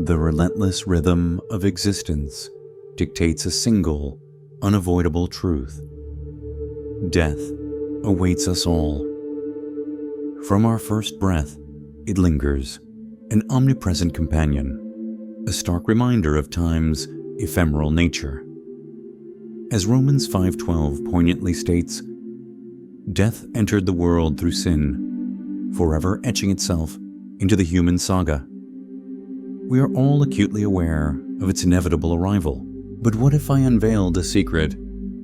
The relentless rhythm of existence dictates a single, unavoidable truth. Death awaits us all. From our first breath, it lingers, an omnipresent companion, a stark reminder of time's ephemeral nature. As Romans 5:12 poignantly states, death entered the world through sin, forever etching itself into the human saga. We are all acutely aware of its inevitable arrival. But what if I unveiled a secret,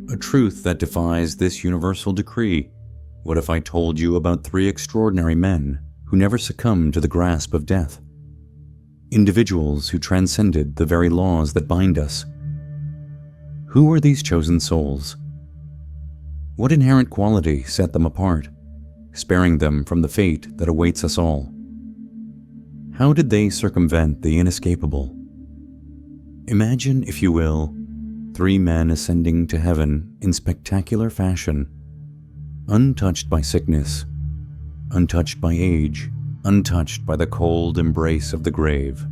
a truth that defies this universal decree? What if I told you about 3 extraordinary men who never succumbed to the grasp of death? Individuals who transcended the very laws that bind us. Who are these chosen souls? What inherent quality set them apart, sparing them from the fate that awaits us all? How did they circumvent the inescapable? Imagine, if you will, 3 men ascending to heaven in spectacular fashion, untouched by sickness, untouched by age, untouched by the cold embrace of the grave.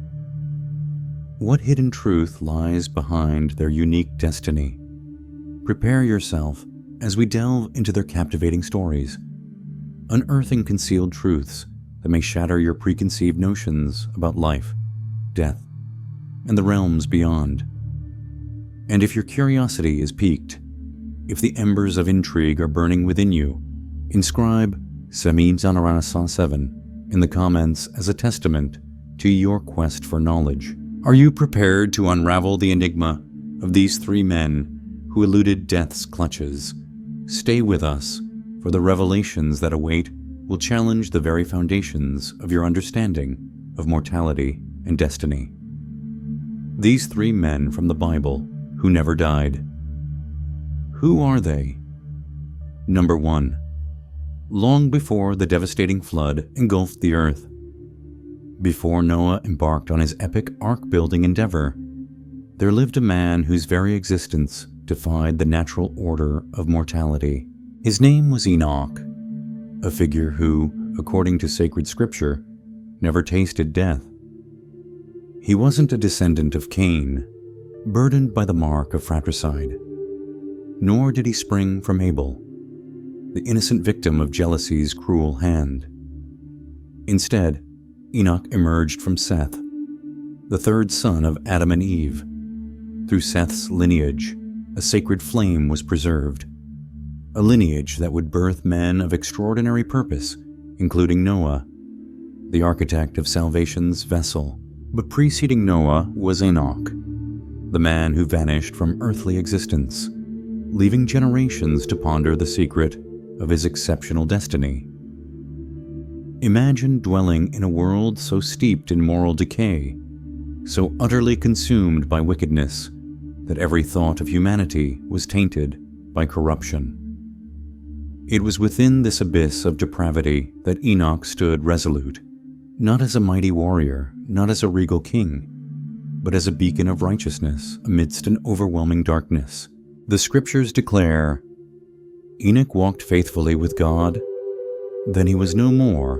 What hidden truth lies behind their unique destiny? Prepare yourself as we delve into their captivating stories, unearthing concealed truths that may shatter your preconceived notions about life, death, and the realms beyond. And if your curiosity is piqued, if the embers of intrigue are burning within you, inscribe Semi Zanarana 7 in the comments as a testament to your quest for knowledge. Are you prepared to unravel the enigma of these 3 men who eluded death's clutches? Stay with us, for the revelations that await will challenge the very foundations of your understanding of mortality and destiny. These 3 men from the Bible who never died. Who are they? Number 1. Long before the devastating flood engulfed the earth, before Noah embarked on his epic ark-building endeavor, there lived a man whose very existence defied the natural order of mortality. His name was Enoch, a figure who, according to sacred scripture, never tasted death. He wasn't a descendant of Cain, burdened by the mark of fratricide, nor did he spring from Abel, the innocent victim of jealousy's cruel hand. Instead, Enoch emerged from Seth, the 3rd son of Adam and Eve. Through Seth's lineage, a sacred flame was preserved, a lineage that would birth men of extraordinary purpose, including Noah, the architect of salvation's vessel. But preceding Noah was Enoch, the man who vanished from earthly existence, leaving generations to ponder the secret of his exceptional destiny. Imagine dwelling in a world so steeped in moral decay, so utterly consumed by wickedness, that every thought of humanity was tainted by corruption. It was within this abyss of depravity that Enoch stood resolute, not as a mighty warrior, not as a regal king, but as a beacon of righteousness amidst an overwhelming darkness. The scriptures declare, Enoch walked faithfully with God, then he was no more,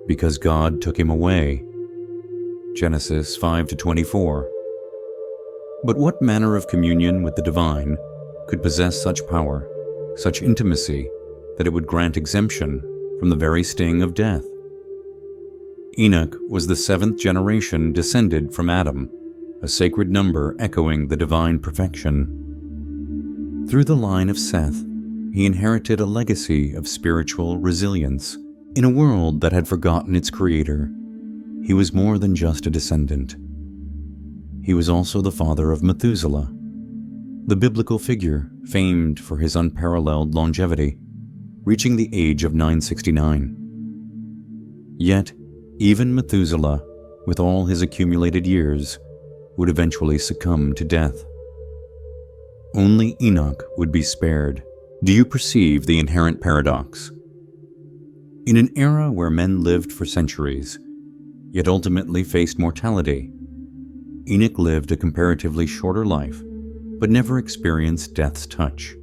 because God took him away. Genesis 5-24. But what manner of communion with the divine could possess such power, such intimacy, that it would grant exemption from the very sting of death? Enoch was the 7th generation descended from Adam, a sacred number echoing the divine perfection. Through the line of Seth, he inherited a legacy of spiritual resilience. In a world that had forgotten its creator, he was more than just a descendant. He was also the father of Methuselah, the biblical figure famed for his unparalleled longevity, reaching the age of 969. Yet, even Methuselah, with all his accumulated years, would eventually succumb to death. Only Enoch would be spared. Do you perceive the inherent paradox? In an era where men lived for centuries, yet ultimately faced mortality, Enoch lived a comparatively shorter life, but never experienced death's touch.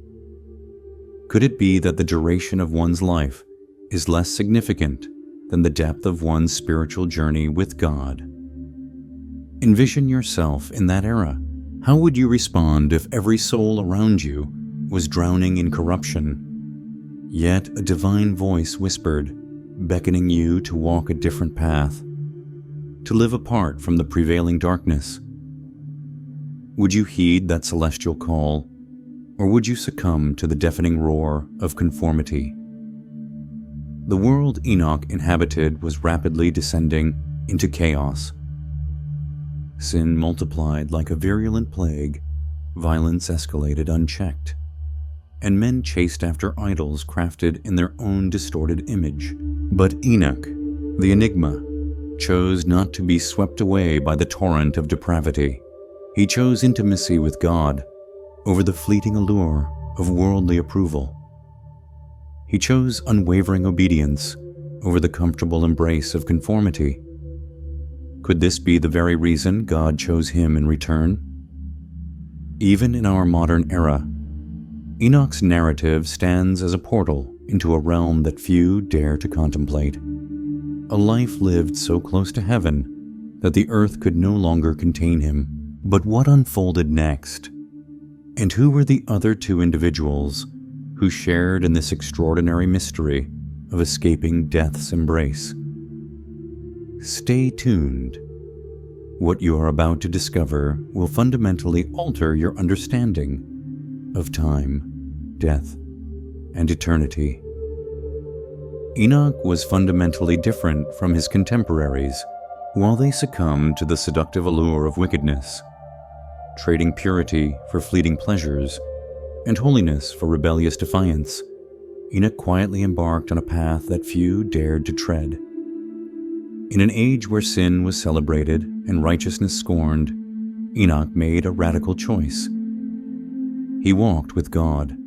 Could it be that the duration of one's life is less significant than the depth of one's spiritual journey with God? Envision yourself in that era. How would you respond if every soul around you was drowning in corruption, yet a divine voice whispered, beckoning you to walk a different path, to live apart from the prevailing darkness? Would you heed that celestial call, or would you succumb to the deafening roar of conformity? The world Enoch inhabited was rapidly descending into chaos. Sin multiplied like a virulent plague, violence escalated unchecked, and men chased after idols crafted in their own distorted image. But Enoch, the enigma, chose not to be swept away by the torrent of depravity. He chose intimacy with God over the fleeting allure of worldly approval. He chose unwavering obedience over the comfortable embrace of conformity. Could this be the very reason God chose him in return? Even in our modern era, Enoch's narrative stands as a portal into a realm that few dare to contemplate. A life lived so close to heaven that the earth could no longer contain him. But what unfolded next? And who were the other two individuals who shared in this extraordinary mystery of escaping death's embrace? Stay tuned. What you are about to discover will fundamentally alter your understanding of time, death, and eternity. Enoch was fundamentally different from his contemporaries. While they succumbed to the seductive allure of wickedness, trading purity for fleeting pleasures and holiness for rebellious defiance, Enoch quietly embarked on a path that few dared to tread. In an age where sin was celebrated and righteousness scorned, Enoch made a radical choice. He walked with God.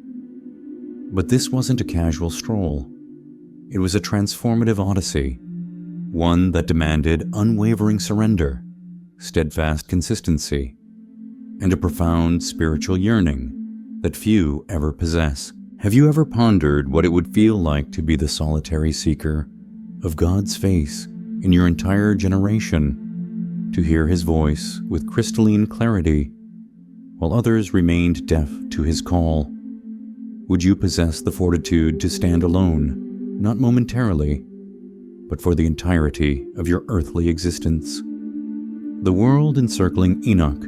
But this wasn't a casual stroll. It was a transformative odyssey, one that demanded unwavering surrender, steadfast consistency, and a profound spiritual yearning that few ever possess. Have you ever pondered what it would feel like to be the solitary seeker of God's face in your entire generation, to hear his voice with crystalline clarity while others remained deaf to his call? Would you possess the fortitude to stand alone, not momentarily, but for the entirety of your earthly existence? The world encircling Enoch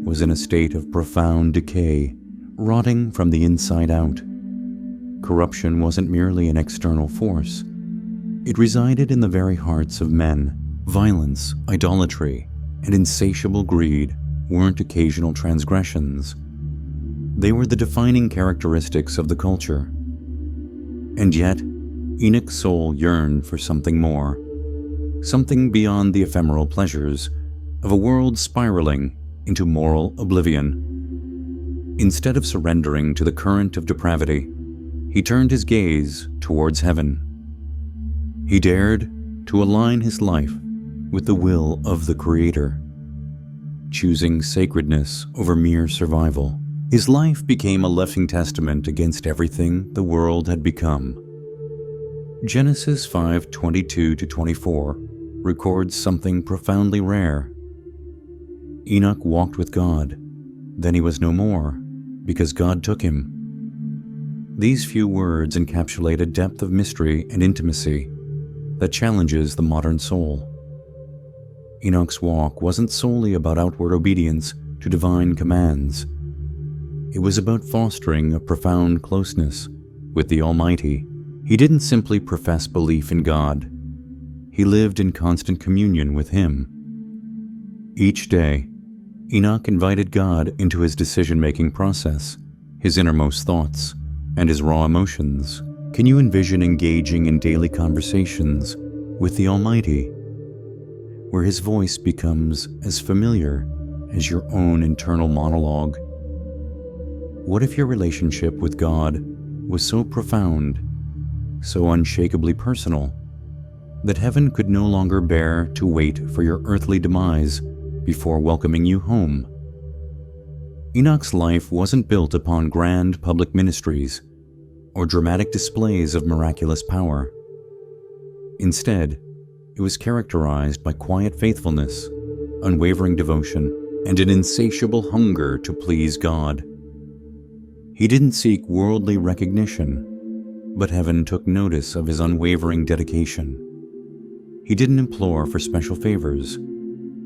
was in a state of profound decay, rotting from the inside out. Corruption wasn't merely an external force. It resided in the very hearts of men. Violence, idolatry, and insatiable greed weren't occasional transgressions. They were the defining characteristics of the culture. And yet, Enoch's soul yearned for something more, something beyond the ephemeral pleasures of a world spiraling into moral oblivion. Instead of surrendering to the current of depravity, he turned his gaze towards heaven. He dared to align his life with the will of the Creator, choosing sacredness over mere survival. His life became a living testament against everything the world had become. Genesis 5:22-24 records something profoundly rare. Enoch walked with God, then he was no more, because God took him. These few words encapsulate a depth of mystery and intimacy that challenges the modern soul. Enoch's walk wasn't solely about outward obedience to divine commands. It was about fostering a profound closeness with the Almighty. He didn't simply profess belief in God. He lived in constant communion with Him. Each day, Enoch invited God into his decision-making process, his innermost thoughts, and his raw emotions. Can you envision engaging in daily conversations with the Almighty, where His voice becomes as familiar as your own internal monologue? What if your relationship with God was so profound, so unshakably personal, that heaven could no longer bear to wait for your earthly demise before welcoming you home? Enoch's life wasn't built upon grand public ministries or dramatic displays of miraculous power. Instead, it was characterized by quiet faithfulness, unwavering devotion, and an insatiable hunger to please God. He didn't seek worldly recognition, but heaven took notice of his unwavering dedication. He didn't implore for special favors,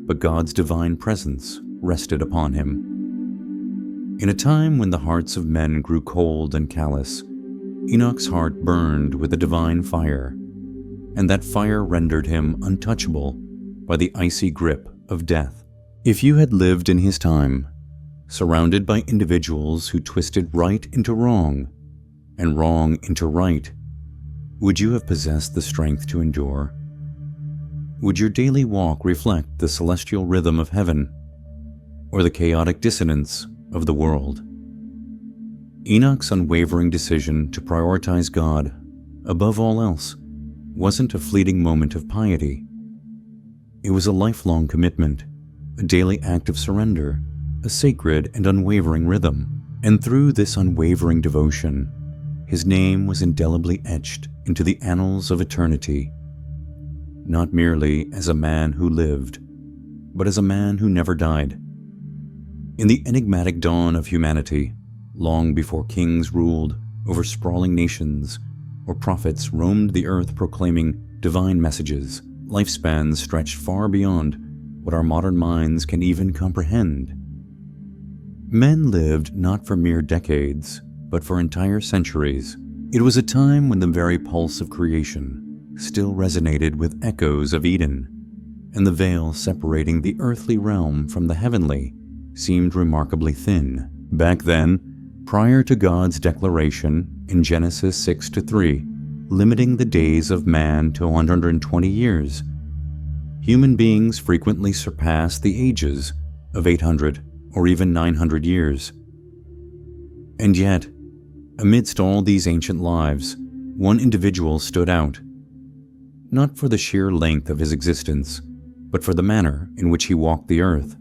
but God's divine presence rested upon him. In a time when the hearts of men grew cold and callous, Enoch's heart burned with a divine fire, and that fire rendered him untouchable by the icy grip of death. If you had lived in his time, surrounded by individuals who twisted right into wrong and wrong into right, would you have possessed the strength to endure? Would your daily walk reflect the celestial rhythm of heaven or the chaotic dissonance of the world? Enoch's unwavering decision to prioritize God above all else wasn't a fleeting moment of piety. It was a lifelong commitment, a daily act of surrender, a sacred and unwavering rhythm. And through this unwavering devotion, his name was indelibly etched into the annals of eternity, not merely as a man who lived, but as a man who never died. In the enigmatic dawn of humanity, long before kings ruled over sprawling nations or prophets roamed the earth proclaiming divine messages, lifespans stretched far beyond what our modern minds can even comprehend. Men lived not for mere decades, but for entire centuries. It was a time when the very pulse of creation still resonated with echoes of Eden, and the veil separating the earthly realm from the heavenly seemed remarkably thin. Back then, prior to God's declaration in Genesis 6-3, limiting the days of man to 120 years, human beings frequently surpassed the ages of 800 or even 900 years. And yet, amidst all these ancient lives, one individual stood out, not for the sheer length of his existence, but for the manner in which he walked the earth.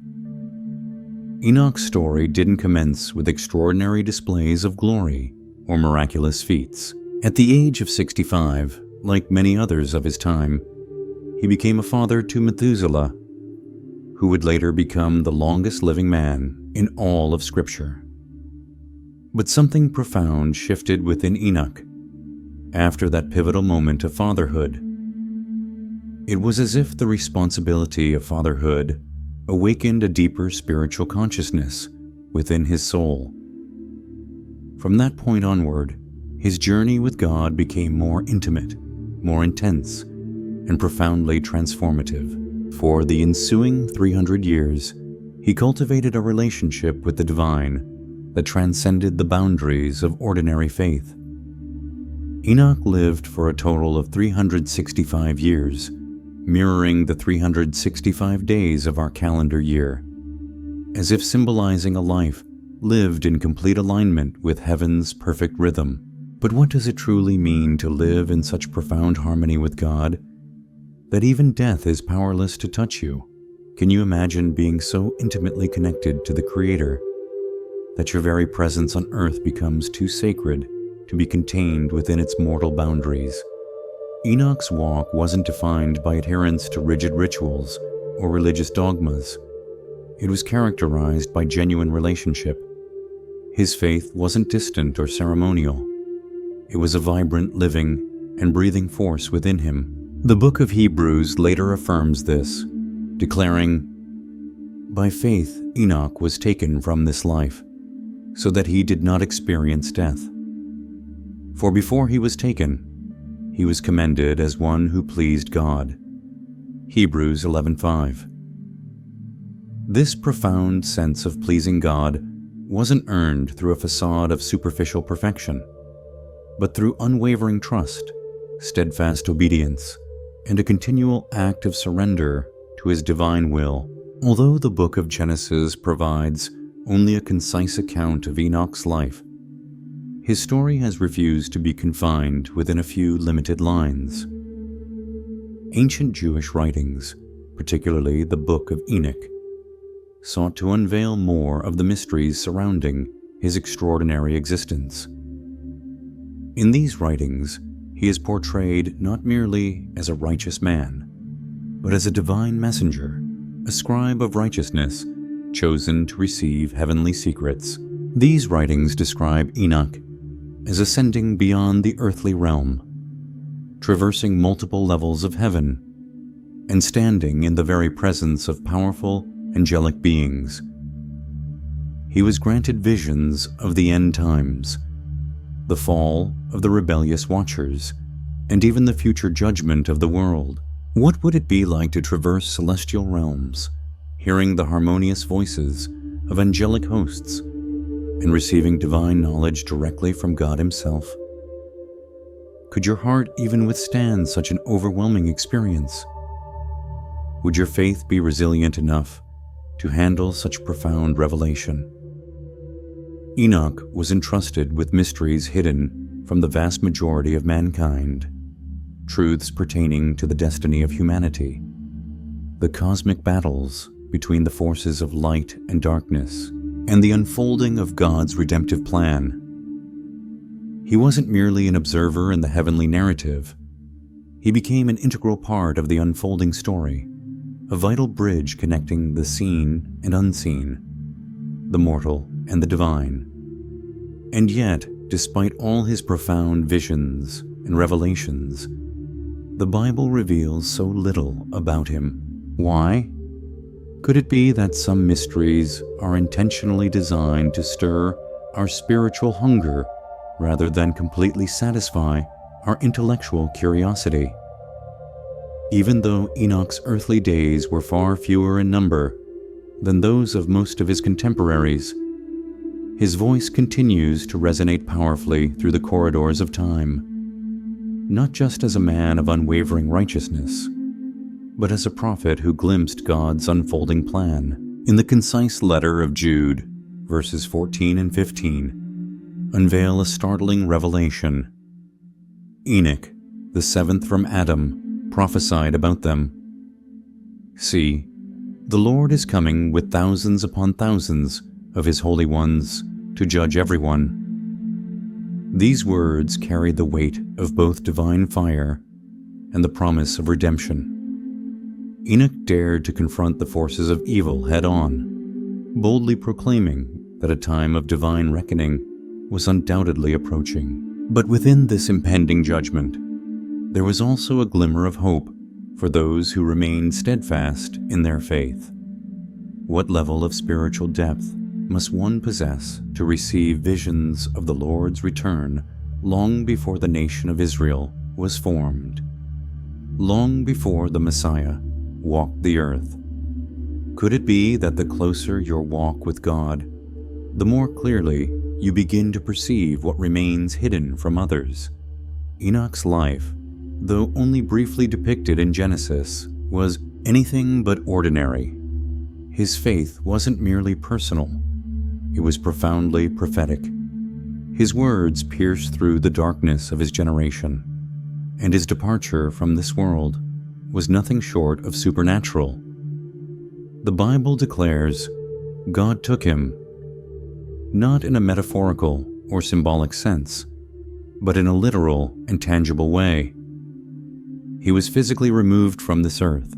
Enoch's story didn't commence with extraordinary displays of glory or miraculous feats. At the age of 65, like many others of his time, he became a father to Methuselah, who would later become the longest living man in all of Scripture. But something profound shifted within Enoch after that pivotal moment of fatherhood. It was as if the responsibility of fatherhood awakened a deeper spiritual consciousness within his soul. From that point onward, his journey with God became more intimate, more intense, and profoundly transformative. For the ensuing 300 years, he cultivated a relationship with the divine that transcended the boundaries of ordinary faith. Enoch lived for a total of 365 years, mirroring the 365 days of our calendar year, as if symbolizing a life lived in complete alignment with heaven's perfect rhythm. But what does it truly mean to live in such profound harmony with God that even death is powerless to touch you? Can you imagine being so intimately connected to the Creator that your very presence on earth becomes too sacred to be contained within its mortal boundaries? Enoch's walk wasn't defined by adherence to rigid rituals or religious dogmas. It was characterized by genuine relationship. His faith wasn't distant or ceremonial. It was a vibrant, living, and breathing force within him. The book of Hebrews later affirms this, declaring, "By faith Enoch was taken from this life, so that he did not experience death. For before he was taken, he was commended as one who pleased God." Hebrews 11:5. This profound sense of pleasing God wasn't earned through a facade of superficial perfection, but through unwavering trust, steadfast obedience, and a continual act of surrender to his divine will. Although the book of Genesis provides only a concise account of Enoch's life, his story has refused to be confined within a few limited lines. Ancient Jewish writings, particularly the Book of Enoch, sought to unveil more of the mysteries surrounding his extraordinary existence. In these writings, he is portrayed not merely as a righteous man, but as a divine messenger, a scribe of righteousness, chosen to receive heavenly secrets. These writings describe Enoch as ascending beyond the earthly realm, traversing multiple levels of heaven, and standing in the very presence of powerful angelic beings. He was granted visions of the end times, the fall of the rebellious watchers, and even the future judgment of the world. What would it be like to traverse celestial realms, hearing the harmonious voices of angelic hosts and receiving divine knowledge directly from God Himself? Could your heart even withstand such an overwhelming experience? Would your faith be resilient enough to handle such profound revelation? Enoch was entrusted with mysteries hidden from the vast majority of mankind, truths pertaining to the destiny of humanity, the cosmic battles between the forces of light and darkness, and the unfolding of God's redemptive plan. He wasn't merely an observer in the heavenly narrative. He became an integral part of the unfolding story, a vital bridge connecting the seen and unseen, the mortal and the divine. And yet, despite all his profound visions and revelations, the Bible reveals so little about him. Why? Could it be that some mysteries are intentionally designed to stir our spiritual hunger rather than completely satisfy our intellectual curiosity? Even though Enoch's earthly days were far fewer in number than those of most of his contemporaries, his voice continues to resonate powerfully through the corridors of time, not just as a man of unwavering righteousness, but as a prophet who glimpsed God's unfolding plan. In the concise letter of Jude, verses 14 and 15, unveil a startling revelation. Enoch, the seventh from Adam, prophesied about them. See, the Lord is coming with thousands upon thousands of His holy ones to judge everyone. These words carried the weight of both divine fire and the promise of redemption. Enoch dared to confront the forces of evil head-on, boldly proclaiming that a time of divine reckoning was undoubtedly approaching. But within this impending judgment, there was also a glimmer of hope for those who remained steadfast in their faith. What level of spiritual depth must one possess to receive visions of the Lord's return long before the nation of Israel was formed, long before the Messiah walked the earth? Could it be that the closer your walk with God, the more clearly you begin to perceive what remains hidden from others? Enoch's life, though only briefly depicted in Genesis, was anything but ordinary. His faith wasn't merely personal. It was profoundly prophetic. His words pierced through the darkness of his generation, and his departure from this world was nothing short of supernatural. The Bible declares God took him, not in a metaphorical or symbolic sense, but in a literal and tangible way. He was physically removed from this earth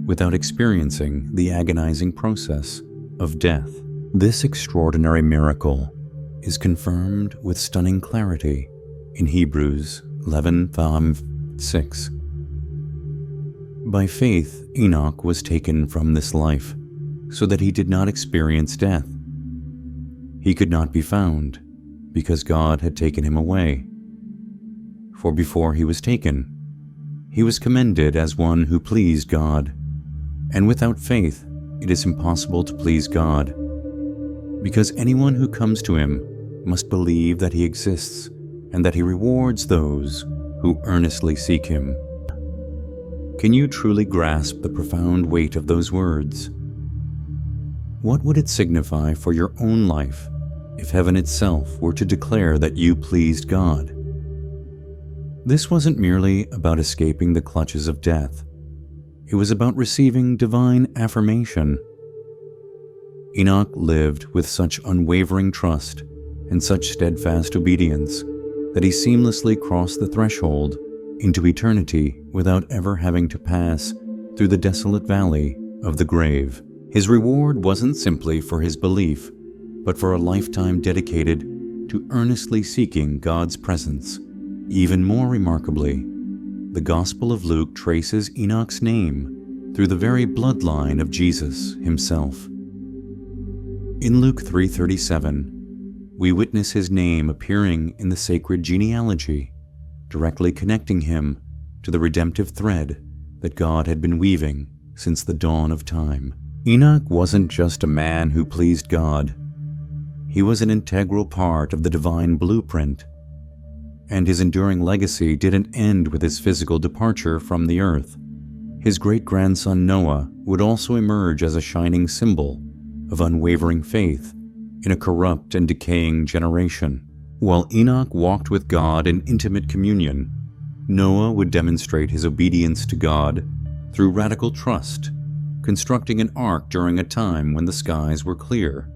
without experiencing the agonizing process of death. This extraordinary miracle is confirmed with stunning clarity in Hebrews 11:6. By faith, Enoch was taken from this life so that he did not experience death. He could not be found because God had taken him away. For before he was taken, he was commended as one who pleased God. And without faith, it is impossible to please God, because anyone who comes to Him must believe that He exists and that He rewards those who earnestly seek Him. Can you truly grasp the profound weight of those words? What would it signify for your own life if heaven itself were to declare that you pleased God? This wasn't merely about escaping the clutches of death. It was about receiving divine affirmation. Enoch lived with such unwavering trust and such steadfast obedience that he seamlessly crossed the threshold into eternity without ever having to pass through the desolate valley of the grave. His reward wasn't simply for his belief, but for a lifetime dedicated to earnestly seeking God's presence. Even more remarkably, the Gospel of Luke traces Enoch's name through the very bloodline of Jesus himself. In Luke 3:37, we witness his name appearing in the sacred genealogy, directly connecting him to the redemptive thread that God had been weaving since the dawn of time. Enoch wasn't just a man who pleased God. He was an integral part of the divine blueprint, and his enduring legacy didn't end with his physical departure from the earth. His great-grandson Noah would also emerge as a shining symbol of unwavering faith in a corrupt and decaying generation. While Enoch walked with God in intimate communion, Noah would demonstrate his obedience to God through radical trust, constructing an ark during a time when the skies were clear,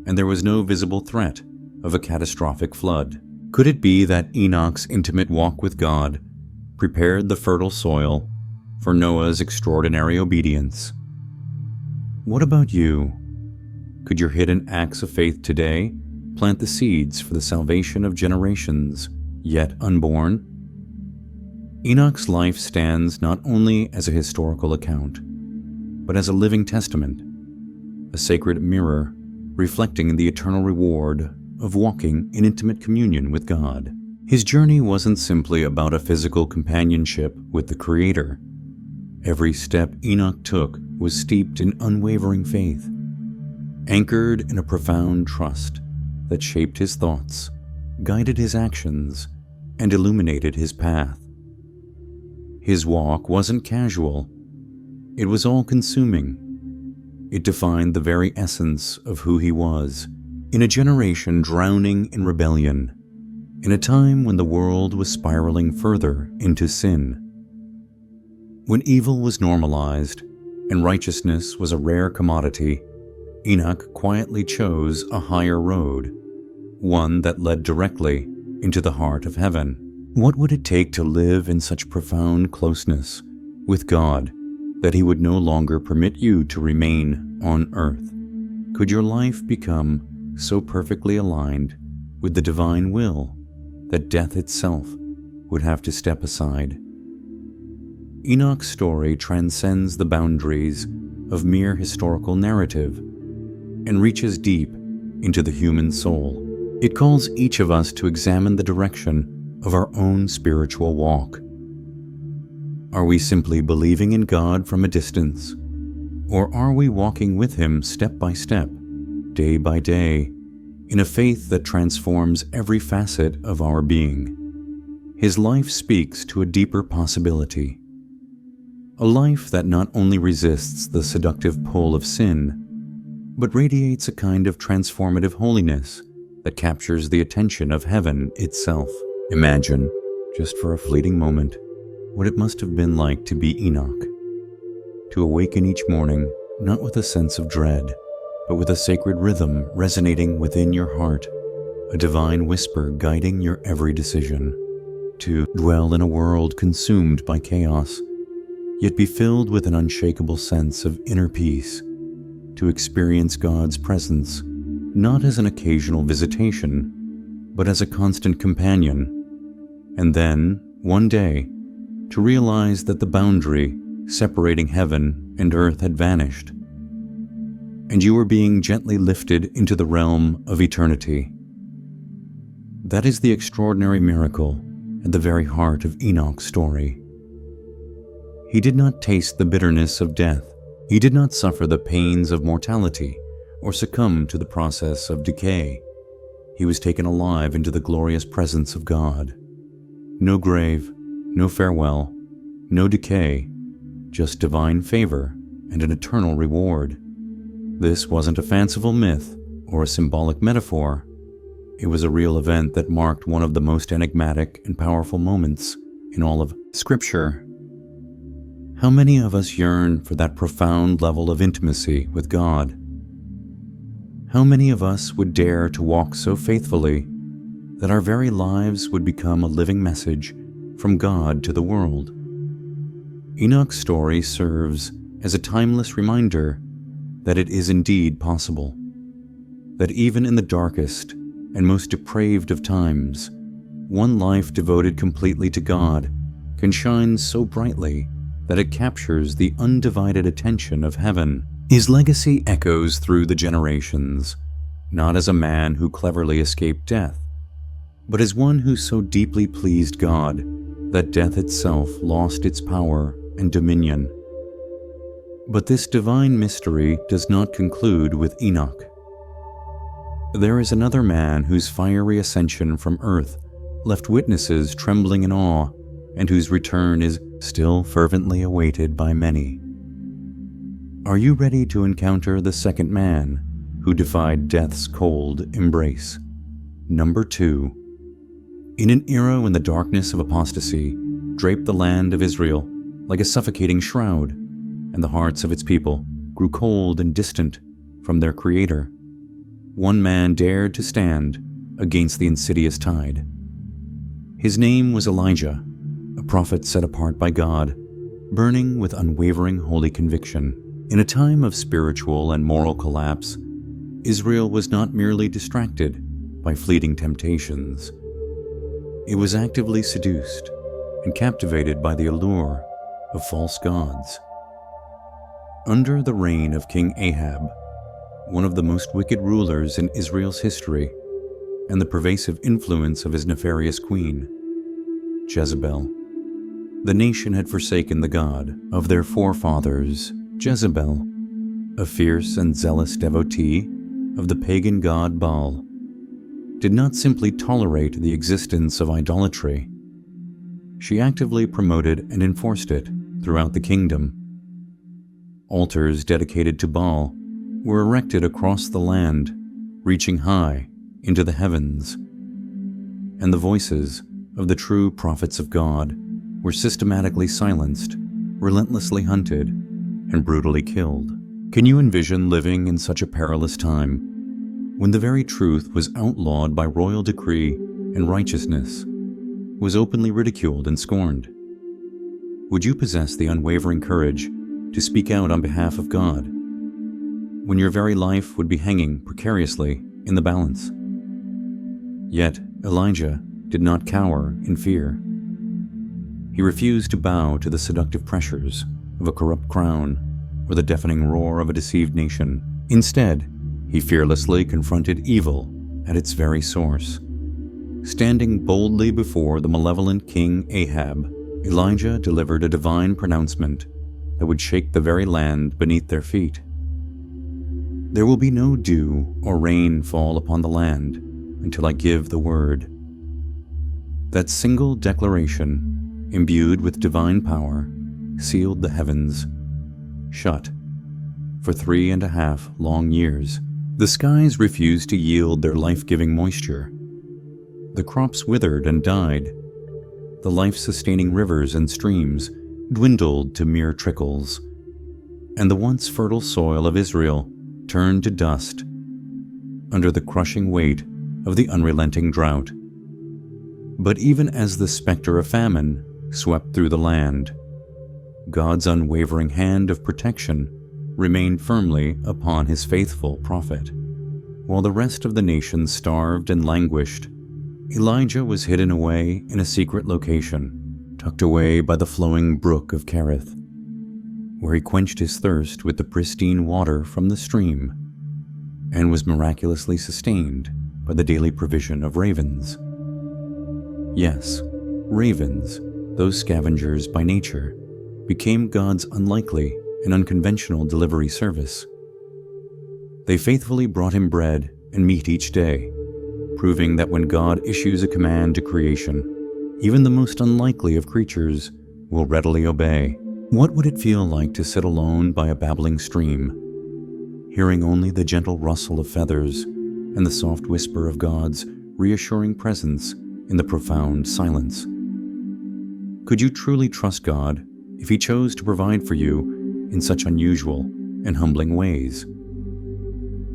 and there was no visible threat of a catastrophic flood. Could it be that Enoch's intimate walk with God prepared the fertile soil for Noah's extraordinary obedience? What about you? Could your hidden acts of faith today plant the seeds for the salvation of generations yet unborn? Enoch's life stands not only as a historical account, but as a living testament, a sacred mirror reflecting the eternal reward of walking in intimate communion with God. His journey wasn't simply about a physical companionship with the Creator. Every step Enoch took was steeped in unwavering faith, anchored in a profound trust that shaped his thoughts, guided his actions, and illuminated his path. His walk wasn't casual. It was all-consuming. It defined the very essence of who he was, in a generation drowning in rebellion, in a time when the world was spiraling further into sin. When evil was normalized and righteousness was a rare commodity, Enoch quietly chose a higher road, one that led directly into the heart of heaven. What would it take to live in such profound closeness with God that He would no longer permit you to remain on earth? Could your life become so perfectly aligned with the divine will that death itself would have to step aside? Enoch's story transcends the boundaries of mere historical narrative and reaches deep into the human soul. It calls each of us to examine the direction of our own spiritual walk. Are we simply believing in God from a distance, or are we walking with Him step by step, day by day, in a faith that transforms every facet of our being? His life speaks to a deeper possibility, a life that not only resists the seductive pull of sin, but radiates a kind of transformative holiness that captures the attention of heaven itself. Imagine, just for a fleeting moment, what it must have been like to be Enoch, to awaken each morning not with a sense of dread, but with a sacred rhythm resonating within your heart, a divine whisper guiding your every decision, to dwell in a world consumed by chaos, yet be filled with an unshakable sense of inner peace, to experience God's presence not as an occasional visitation, but as a constant companion, and then, one day, to realize that the boundary separating heaven and earth had vanished, and you were being gently lifted into the realm of eternity. That is the extraordinary miracle at the very heart of Enoch's story. He did not taste the bitterness of death. He did not suffer the pains of mortality or succumb to the process of decay. He was taken alive into the glorious presence of God. No grave, no farewell, no decay, just divine favor and an eternal reward. This wasn't a fanciful myth or a symbolic metaphor. It was a real event that marked one of the most enigmatic and powerful moments in all of Scripture. How many of us yearn for that profound level of intimacy with God? How many of us would dare to walk so faithfully that our very lives would become a living message from God to the world? Enoch's story serves as a timeless reminder that it is indeed possible, that even in the darkest and most depraved of times, one life devoted completely to God can shine so brightly that it captures the undivided attention of heaven. His legacy echoes through the generations, not as a man who cleverly escaped death, but as one who so deeply pleased God that death itself lost its power and dominion. But this divine mystery does not conclude with Enoch. There is another man whose fiery ascension from earth left witnesses trembling in awe, and whose return is still fervently awaited by many. Are you ready to encounter the second man who defied death's cold embrace? Number 2. In an era when the darkness of apostasy draped the land of Israel like a suffocating shroud, and the hearts of its people grew cold and distant from their Creator, one man dared to stand against the insidious tide. His name was Elijah, a prophet set apart by God, burning with unwavering holy conviction. In a time of spiritual and moral collapse, Israel was not merely distracted by fleeting temptations. It was actively seduced and captivated by the allure of false gods. Under the reign of King Ahab, one of the most wicked rulers in Israel's history, and the pervasive influence of his nefarious queen, Jezebel, the nation had forsaken the God of their forefathers. Jezebel, a fierce and zealous devotee of the pagan god Baal, did not simply tolerate the existence of idolatry. She actively promoted and enforced it throughout the kingdom. Altars dedicated to Baal were erected across the land, reaching high into the heavens, and the voices of the true prophets of God were systematically silenced, relentlessly hunted, and brutally killed. Can you envision living in such a perilous time, when the very truth was outlawed by royal decree and righteousness was openly ridiculed and scorned? Would you possess the unwavering courage to speak out on behalf of God, when your very life would be hanging precariously in the balance? Yet Elijah did not cower in fear. He refused to bow to the seductive pressures of a corrupt crown or the deafening roar of a deceived nation. Instead, he fearlessly confronted evil at its very source. Standing boldly before the malevolent King Ahab, Elijah delivered a divine pronouncement that would shake the very land beneath their feet. There will be no dew or rain fall upon the land until I give the word. That single declaration, imbued with divine power, sealed the heavens shut. For 3.5 long years, the skies refused to yield their life-giving moisture. The crops withered and died. The life-sustaining rivers and streams dwindled to mere trickles, and the once fertile soil of Israel turned to dust under the crushing weight of the unrelenting drought. But even as the specter of famine swept through the land, God's unwavering hand of protection remained firmly upon his faithful prophet. While the rest of the nation starved and languished, Elijah was hidden away in a secret location, tucked away by the flowing brook of Kerith, where he quenched his thirst with the pristine water from the stream, and was miraculously sustained by the daily provision of ravens. Yes, ravens, those scavengers by nature, became God's unlikely and unconventional delivery service. They faithfully brought him bread and meat each day, proving that when God issues a command to creation, even the most unlikely of creatures will readily obey. What would it feel like to sit alone by a babbling stream, hearing only the gentle rustle of feathers and the soft whisper of God's reassuring presence in the profound silence? Could you truly trust God if he chose to provide for you in such unusual and humbling ways?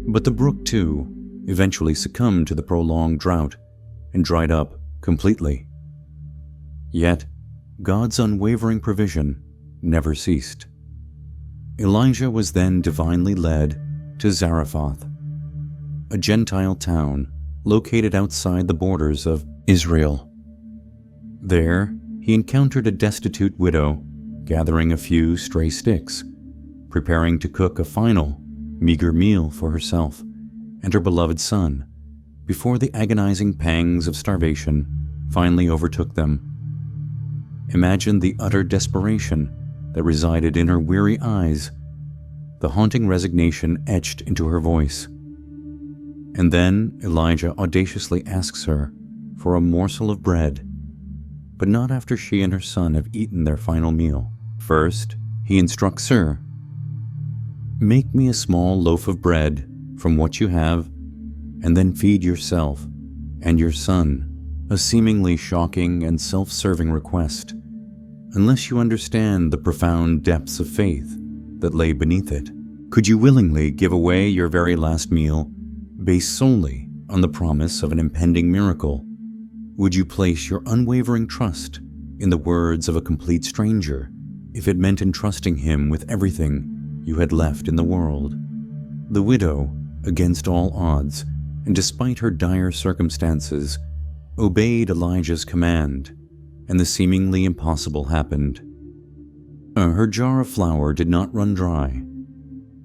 But the brook, too, eventually succumbed to the prolonged drought and dried up completely. Yet, God's unwavering provision never ceased. Elijah was then divinely led to Zarephath, a Gentile town located outside the borders of Israel. There, he encountered a destitute widow gathering a few stray sticks, preparing to cook a final, meager meal for herself and her beloved son before the agonizing pangs of starvation finally overtook them. Imagine the utter desperation that resided in her weary eyes, the haunting resignation etched into her voice. And then Elijah audaciously asks her for a morsel of bread, but not after she and her son have eaten their final meal. First, he instructs her, "Make me a small loaf of bread from what you have, and then feed yourself and your son," a seemingly shocking and self-serving request, unless you understand the profound depths of faith that lay beneath it. Could you willingly give away your very last meal based solely on the promise of an impending miracle? Would you place your unwavering trust in the words of a complete stranger if it meant entrusting him with everything you had left in the world? The widow, against all odds, and despite her dire circumstances, obeyed Elijah's command, and the seemingly impossible happened. Her jar of flour did not run dry.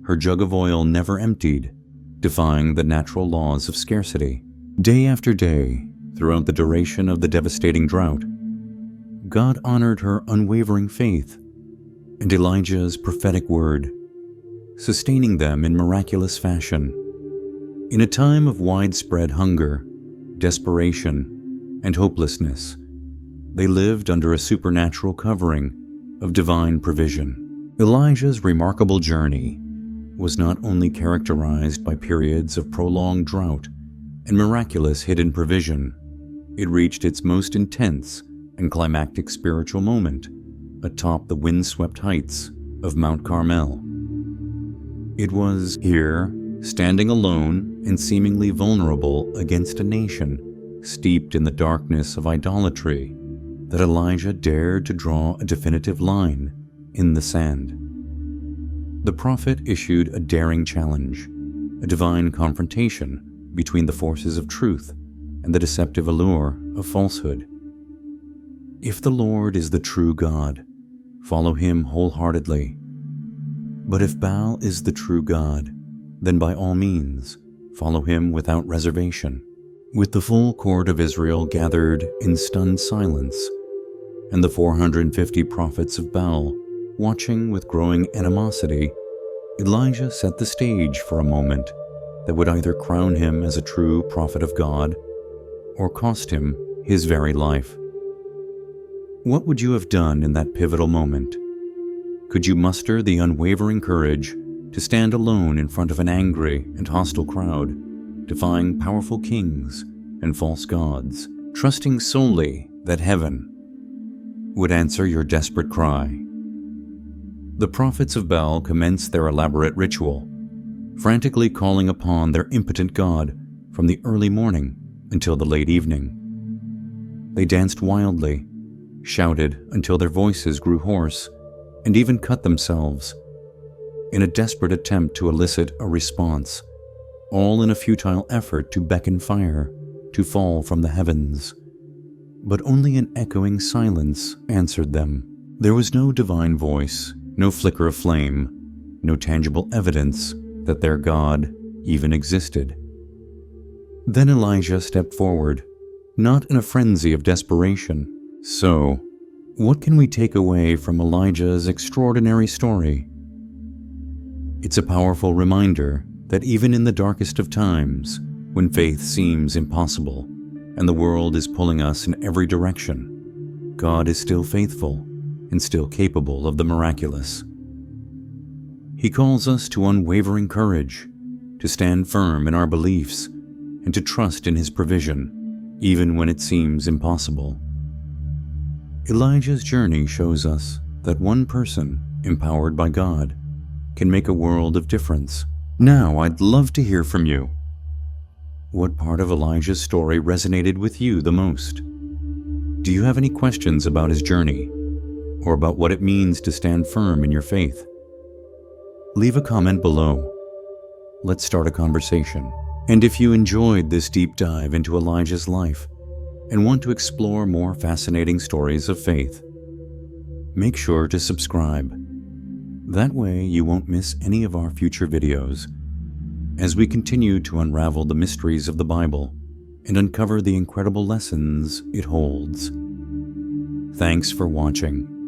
Her jug of oil never emptied, defying the natural laws of scarcity. Day after day, throughout the duration of the devastating drought, God honored her unwavering faith and Elijah's prophetic word, sustaining them in miraculous fashion. In a time of widespread hunger, desperation, and hopelessness, they lived under a supernatural covering of divine provision. Elijah's remarkable journey was not only characterized by periods of prolonged drought and miraculous hidden provision, it reached its most intense and climactic spiritual moment atop the windswept heights of Mount Carmel. It was here, standing alone and seemingly vulnerable against a nation steeped in the darkness of idolatry, that Elijah dared to draw a definitive line in the sand. The prophet issued a daring challenge, a divine confrontation between the forces of truth and the deceptive allure of falsehood. If the Lord is the true God, follow him wholeheartedly. But if Baal is the true God, then by all means, follow him without reservation. With the full court of Israel gathered in stunned silence, and the 450 prophets of Baal watching with growing animosity, Elijah set the stage for a moment that would either crown him as a true prophet of God or cost him his very life. What would you have done in that pivotal moment? Could you muster the unwavering courage to stand alone in front of an angry and hostile crowd, defying powerful kings and false gods, trusting solely that heaven would answer your desperate cry? The prophets of Baal commenced their elaborate ritual, frantically calling upon their impotent god from the early morning until the late evening. They danced wildly, shouted until their voices grew hoarse, and even cut themselves, in a desperate attempt to elicit a response, all in a futile effort to beckon fire to fall from the heavens. But only an echoing silence answered them. There was no divine voice, no flicker of flame, no tangible evidence that their God even existed. Then Elijah stepped forward, not in a frenzy of desperation. So, what can we take away from Elijah's extraordinary story? It's a powerful reminder that even in the darkest of times, when faith seems impossible and the world is pulling us in every direction, God is still faithful and still capable of the miraculous. He calls us to unwavering courage, to stand firm in our beliefs, and to trust in His provision, even when it seems impossible. Elijah's journey shows us that one person, empowered by God, can make a world of difference. Now, I'd love to hear from you. What part of Elijah's story resonated with you the most? Do you have any questions about his journey, or about what it means to stand firm in your faith? Leave a comment below. Let's start a conversation. And if you enjoyed this deep dive into Elijah's life and want to explore more fascinating stories of faith, make sure to subscribe. That way you won't miss any of our future videos as we continue to unravel the mysteries of the Bible and uncover the incredible lessons it holds. Thanks for watching.